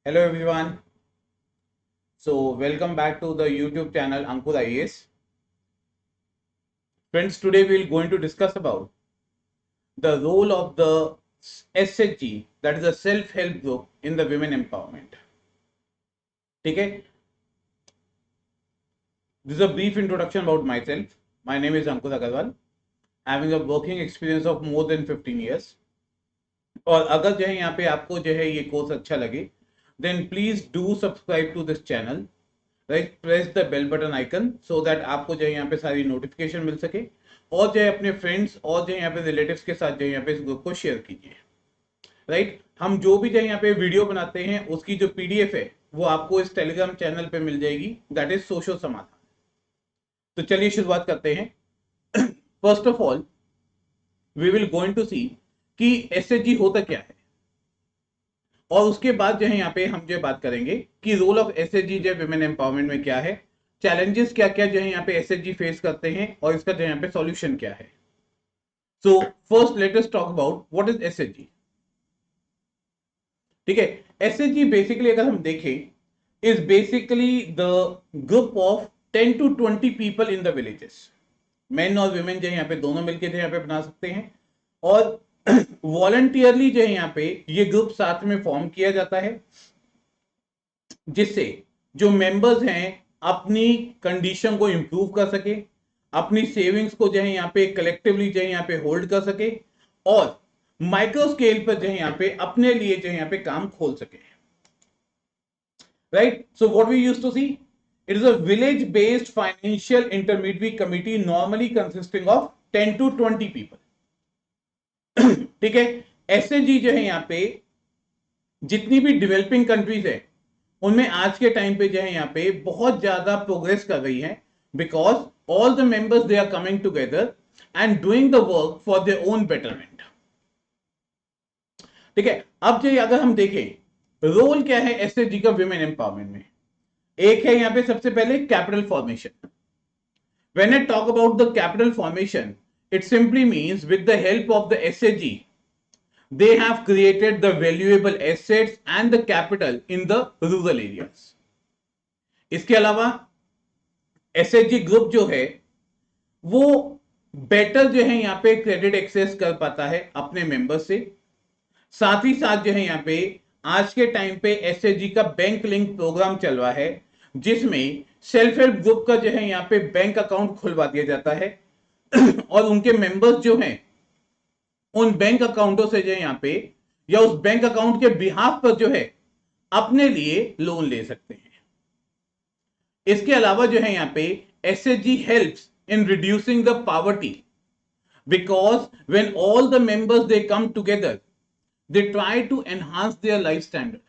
Hello everyone. Welcome back to the YouTube channel Ankur IAS. Friends, today we are going to discuss about the role of the SHG, that is a self-help group in the women empowerment. ठीक है? This is a brief introduction about myself. My name is Ankur Agarwal, having a working experience of more than 15 years. और अगर जो है यहाँ पे आपको जो है ये कोर्स अच्छा लगे, then please do subscribe to this channel. Right, press the bell button icon so that आपको जो है यहाँ पे सारी नोटिफिकेशन मिल सके और जो है अपने फ्रेंड्स और जो है यहाँ पे रिलेटिव्स के साथ जो है यहाँ पे इस ग्रुप को शेयर कीजिए। राइट, हम जो भी जो है यहाँ पे वीडियो बनाते हैं उसकी जो पीडीएफ है वो आपको इस टेलीग्राम चैनल पे मिल जाएगी, दैट इज सोशल समाधान। तो चलिए शुरुआत करते हैं। First of all we will going to see कि एसएचजी होता क्या है, और उसके बाद जो है यहाँ पे हम जो बात करेंगे कि रोल ऑफ एसएचजी जो विमेन एम्पावरमेंट में क्या है, चैलेंजेस क्या क्या जो है यहाँ पे एसएचजी फेस करते हैं और इसका जो यहाँ पे सॉल्यूशन क्या है। So first let us talk about what is SHG. ठीक है, एसएचजी बेसिकली अगर हम देखें is basically the group of 10 to 20 people in the villages. Main और वुमेन जो है यहाँ पे दोनों मिलकर जो यहाँ पे बना सकते हैं, और वॉलंटियरली जो है यहाँ पे ये ग्रुप साथ में फॉर्म किया जाता है, जिससे जो मेंबर्स हैं अपनी कंडीशन को इंप्रूव कर सके, अपनी सेविंग्स को जो है यहाँ पे कलेक्टिवली जो है यहाँ पे होल्ड कर सके, और माइक्रो स्केल पर जो है यहाँ पे अपने लिए जो है यहाँ पे काम खोल सके। Right, so what we used to see, it is a village based financial intermediary committee normally consisting of 10 to 20 people. ठीक है, एसएचजी जो है यहाँ पे जितनी भी डेवलपिंग कंट्रीज है उनमें आज के टाइम पे जो है यहाँ पे बहुत ज्यादा प्रोग्रेस कर रही है, because all the members they are coming together and doing the work for their own betterment. ठीक है, अब जो अगर हम देखें रोल क्या है एसएचजी का विमेन एम्पावरमेंट में, एक है यहाँ पे सबसे पहले capital formation. When I talk about the capital formation, it simply means with the help of the SHG, they have created the valuable assets and the capital in the rural areas. इसके अलावा SHG group जो है वो better जो है यहाँ पे credit access कर पाता है अपने मेंबर से, साथ ही साथ जो है यहाँ पे आज के टाइम पे SHG का बैंक लिंक प्रोग्राम चल रहा है, जिसमें सेल्फ हेल्प ग्रुप का जो है यहाँ पे बैंक अकाउंट खुलवा दिया जाता है और उनके मेंबर्स जो हैं उन बैंक अकाउंटों से जो है यहाँ पे या उस बैंक अकाउंट के बिहाफ पर जो है अपने लिए लोन ले सकते हैं। इसके अलावा जो है यहाँ पे SHG helps in reducing the poverty, because when all the members they come together they try to enhance their life standard,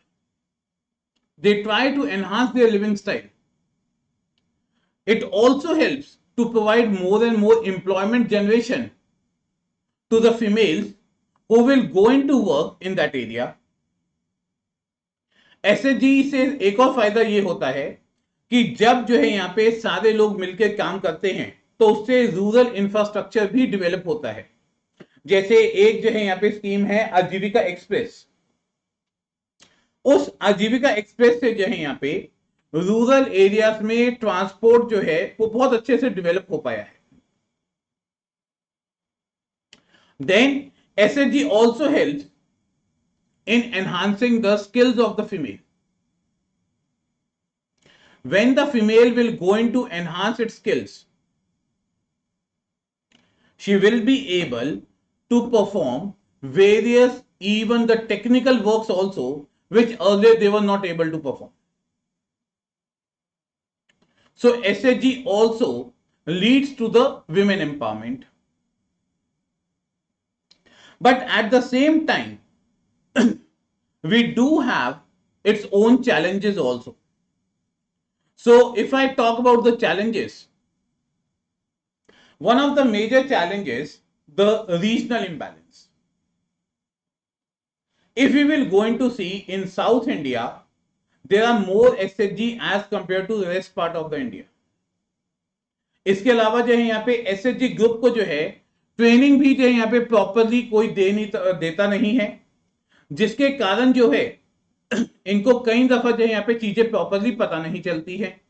they try to enhance their living style. It also helps to provide more and more employment generation to the females who will go into work in that area. SHG से एक और फायदा ये होता है कि जब जो है यहाँ पे सारे लोग मिलकर काम करते हैं तो उससे रूरल इंफ्रास्ट्रक्चर भी डेवलप होता है। जैसे एक जो है यहाँ पे स्कीम है आजीविका एक्सप्रेस, उस आजीविका एक्सप्रेस से जो है यहाँ पे रूरल एरियाज में ट्रांसपोर्ट जो है वो बहुत अच्छे से डेवलप हो पाया है। Then SHG also helps in enhancing the skills of the female. When the female will going to enhance its skills, she will be able to perform various even the technical works also which earlier they were not able to perform. So SHG also leads to the women empowerment. But at the same time, we do have its own challenges also. So if I talk about the challenges, one of the major challenges, the regional imbalance. If we will going to see in South India, there are more SHG as compared to the rest part of the India. इसके अलावा जो है यहाँ पे SHG group को जो है training भी जो है यहाँ पे प्रॉपरली कोई देता नहीं है, जिसके कारण जो है इनको कई दफा जो है यहाँ पे चीजें प्रॉपरली पता नहीं चलती है.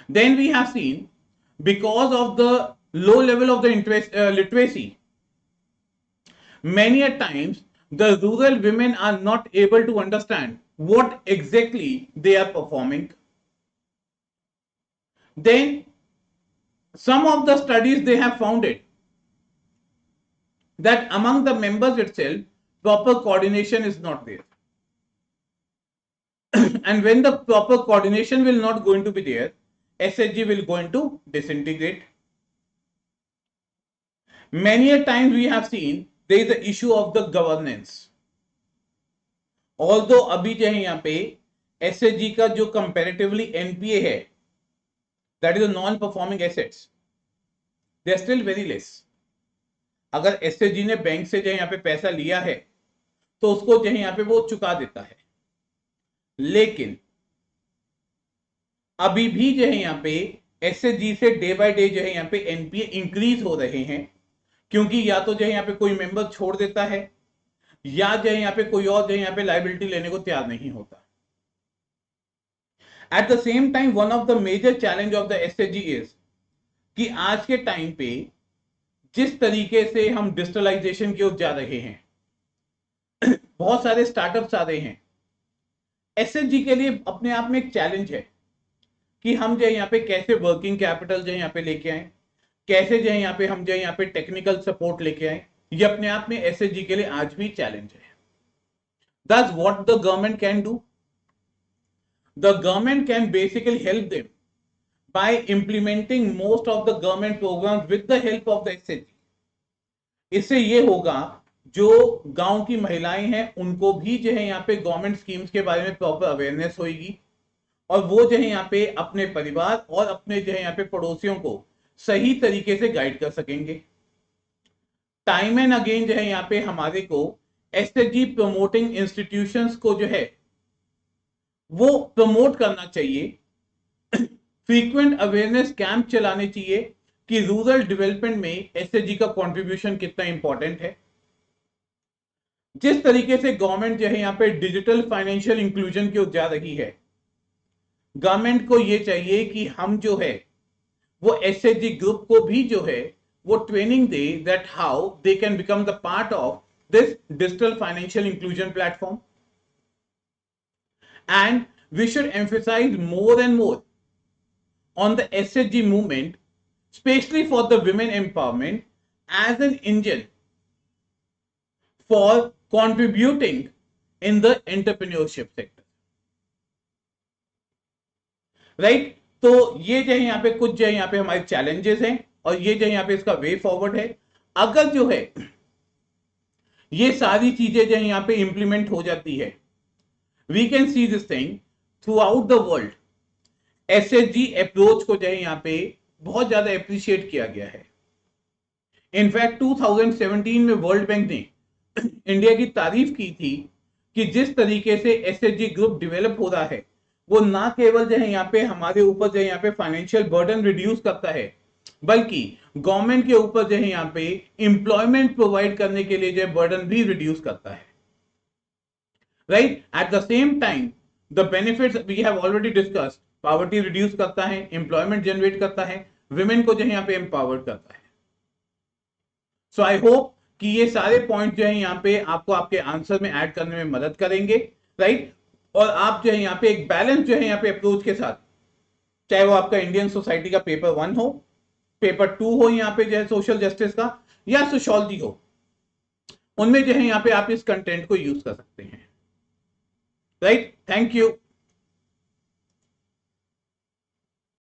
Then we have seen, because of the low level of the literacy, many a times the rural women are not able to understand what exactly they are performing. Then some of the studies they have found it that among the members itself proper coordination is not there. And when the proper coordination will not going to be there, SHG will going to disintegrate. Many a times we have seen there is the issue of the governance. Although अभी जो है यहाँ पे SHG का जो comparatively NPA है, that is the non-performing assets, they are still very less. अगर SHG ने बैंक से जो है यहाँ पे पैसा लिया है तो उसको जो है यहाँ पे वो चुका देता है, लेकिन अभी भी जो है यहाँ पे SHG से डे बाय डे जो है यहाँ पे NPA इंक्रीज हो रहे हैं, क्योंकि या तो जो है यहाँ पे कोई मेंबर छोड़ देता है या जो है यहाँ पे कोई और जो है यहाँ पे लाइबिलिटी लेने को तैयार नहीं होता. At the same time one of the major challenge of the SHG is कि आज के टाइम पे जिस तरीके से हम डिजिटलाइजेशन की ओर जा रहे हैं, बहुत सारे स्टार्टअप्स आ रहे हैं, SHG के लिए अपने आप में एक चैलेंज है कि हम जो है यहाँ पे कैसे वर्किंग कैपिटल जो है यहाँ पे लेके आए, कैसे जो है यहाँ पे हम जो है यहाँ पे टेक्निकल सपोर्ट लेके आए. ये अपने आप में SHG के लिए आज भी चैलेंज है. Thus what the government can do? The government can basically help them by implementing most of the government programs with the help of the SHG. इससे ये होगा जो गांव की महिलाएं हैं उनको भी जो है यहाँ पे गवर्नमेंट स्कीम्स के बारे में प्रॉपर अवेयरनेस होगी और वो जो है यहाँ पे अपने परिवार और अपने जो है यहाँ पे पड़ोसियों को सही तरीके से गाइड कर सकेंगे. टाइम एंड अगेन जो है यहाँ पे हमारे को SHG प्रमोटिंग इंस्टीट्यूशंस को जो है वो प्रमोट करना चाहिए. फ्रीक्वेंट अवेयरनेस कैंप चलाने चाहिए कि रूरल डेवलपमेंट में SHG का कंट्रीब्यूशन कितना इंपॉर्टेंट है. जिस तरीके से गवर्नमेंट जो है यहाँ पे डिजिटल फाइनेंशियल इंक्लूजन की ओर जा रही है, गवर्नमेंट को ये चाहिए कि हम जो है वो SHG ग्रुप को भी जो है वो ट्रेनिंग दे that how they can become the part of this digital financial inclusion platform. And we should emphasize more and more on the SHG movement, especially for the women empowerment, as an engine for contributing in the entrepreneurship sector. Right? तो ये जो है यहाँ पे कुछ जो है यहाँ पे हमारे चैलेंजेस हैं और ये जो है यहाँ पे इसका वे फॉरवर्ड है. अगर जो है ये सारी चीजें जो है यहाँ पे इंप्लीमेंट हो जाती है, we can see this thing throughout the world. SHG approach को जो है यहाँ पे बहुत ज्यादा अप्रिशिएट किया गया है. इनफैक्ट 2017 में वर्ल्ड बैंक ने इंडिया की तारीफ की थी कि जिस तरीके से SHG ग्रुप डेवलप हो रहा है वो ना केवल जो है यहाँ पे हमारे ऊपर जो है यहाँ पे फाइनेंशियल बर्डन रिड्यूस करता है, बल्कि गवर्नमेंट के ऊपर जो है यहाँ पे एम्प्लॉयमेंट प्रोवाइड करने के लिए जो है बर्डन भी रिड्यूस करता है. Right? At the same time the benefits we have already discussed, poverty reduce करता है, एम्प्लॉयमेंट जनरेट करता है, विमेन को जो है यहाँ पे एम्पावर्ड करता है. सो आई होप कि ये सारे पॉइंट जो है यहाँ पे आपको आपके आंसर में ऐड करने में मदद करेंगे. राइट? और आप जो है यहाँ पे एक बैलेंस जो है यहाँ पे अप्रोच के साथ, चाहे वो आपका इंडियन सोसाइटी का पेपर 1 हो, पेपर 2 हो यहाँ पे जो है सोशल जस्टिस का, या सोशियोलॉजी हो, उनमें जो है यहाँ पे आप इस कंटेंट को यूज कर सकते हैं. राइट? Thank you.